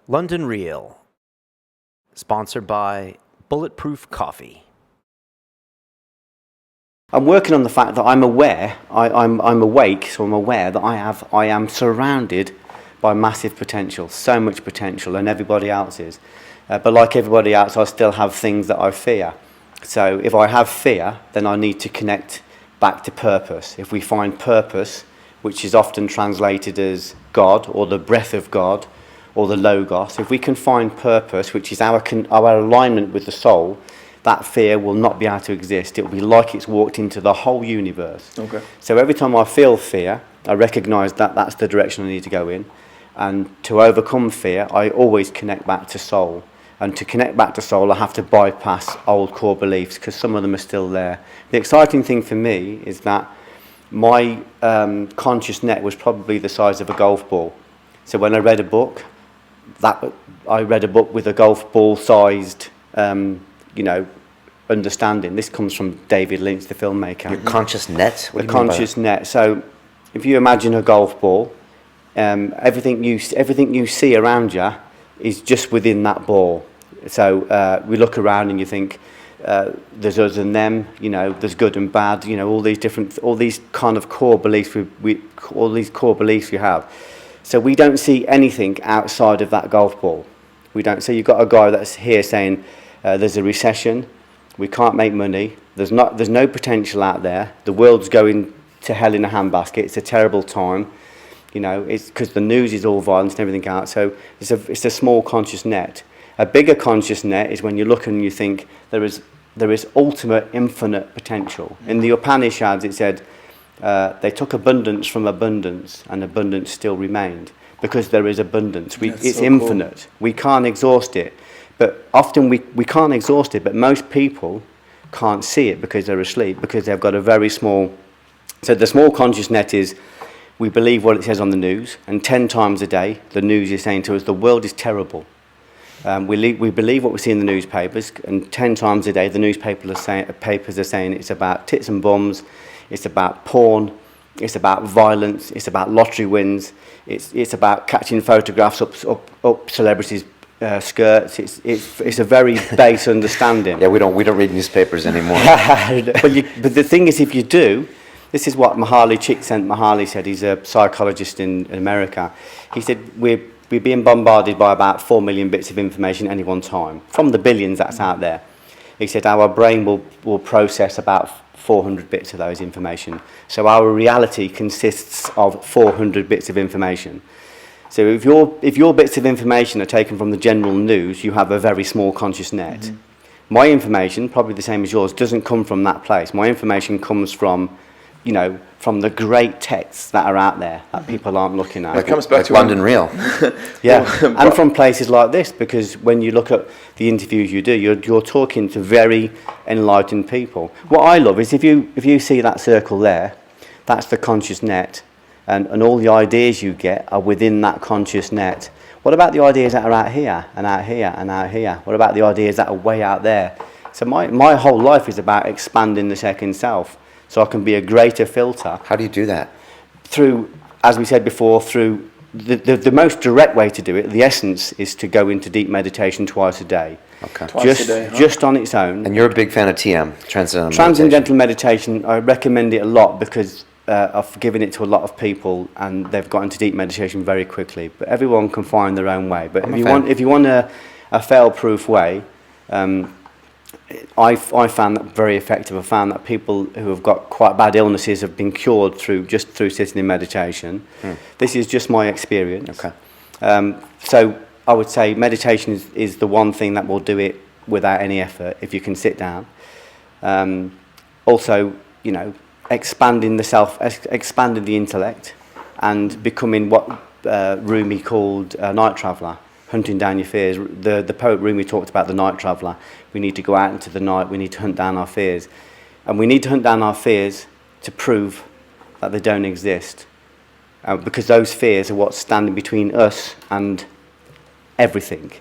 London Real, sponsored by Bulletproof Coffee. I'm working on the fact that I'm aware, I'm awake, so I'm aware that I am surrounded by massive potential, so much potential, and everybody else is. But like everybody else, I still have things that I fear. So if I have fear, then I need to connect back to purpose. If we find purpose, which is often translated as God, or the breath of God, or the Logos, if we can find purpose, which is our alignment with the soul, that fear will not be able to exist. It will be like it's walked into the whole universe. Okay. So every time I feel fear, I recognise that that's the direction I need to go in. And to overcome fear, I always connect back to soul. And to connect back to soul, I have to bypass old core beliefs, because some of them are still there. The exciting thing for me is that my conscious net was probably the size of a golf ball. So when I read a book, I read a book with a golf ball sized understanding. This comes from David Lynch, the filmmaker. Your conscious net? The conscious net. So if you imagine a golf ball, everything you see around you is just within that ball. So we look around and you think there's us and them, there's good and bad, all these kind of core beliefs we have. So we don't see anything outside of that golf ball. We don't. So you've got a guy that's here saying there's a recession, we can't make money, there's no potential out there, the world's going to hell in a handbasket, it's a terrible time, it's because the news is all violence and everything else. So it's a small conscious net. A bigger conscious net is when you look and you think there is ultimate infinite potential. In the Upanishads it said they took abundance from abundance and abundance still remained, because there is abundance. It's so infinite. Cool. We can't exhaust it. But often we can't exhaust it, but most people can't see it because they're asleep, because they've got a very small... So the small conscious net is, we believe what it says on the news, and 10 times a day the news is saying to us, the world is terrible. We believe what we see in the newspapers, and 10 times a day the papers are saying it's about tits and bums, it's about porn, it's about violence, it's about lottery wins, it's about catching photographs up celebrities' skirts. It's a very base understanding. Yeah, we don't read newspapers anymore. But the thing is, if you do, this is what Csikszentmihalyi said. He's a psychologist in America. He said we're being bombarded by about 4 million bits of information at any one time, from the billions that's out there. He said our brain will process about 400 bits of those information. So our reality consists of 400 bits of information. So if your bits of information are taken from the general news, you have a very small conscious net. Mm-hmm. My information, probably the same as yours, doesn't come from that place. My information comes from the great texts that are out there that people aren't looking at. It comes back like to London Real. Yeah, and from places like this, because when you look at the interviews you do, you're talking to very enlightened people. What I love is if you see that circle there, that's the conscious net, and all the ideas you get are within that conscious net. What about the ideas that are out here and out here and out here? What about the ideas that are way out there? So my whole life is about expanding the second self, so I can be a greater filter. How do you do that? Through, as we said before, through the most direct way to do it, the essence is to go into deep meditation twice a day. Okay. Twice a day, huh? Just on its own. And you're a big fan of TM, Transcendental meditation. I recommend it a lot because I've given it to a lot of people and they've got into deep meditation very quickly. But everyone can find their own way. But if you want a fail-proof way, I found that very effective. I found that people who have got quite bad illnesses have been cured through sitting in meditation. This is just my experience. Okay. So I would say meditation is the one thing that will do it without any effort if you can sit down. Also, expanding the self, expanding the intellect, and becoming what Rumi called a night traveller. Hunting down your fears. The poet Rumi talked about the night traveller. We need to go out into the night, we need to hunt down our fears. And we need to hunt down our fears to prove that they don't exist. Because those fears are what's standing between us and everything.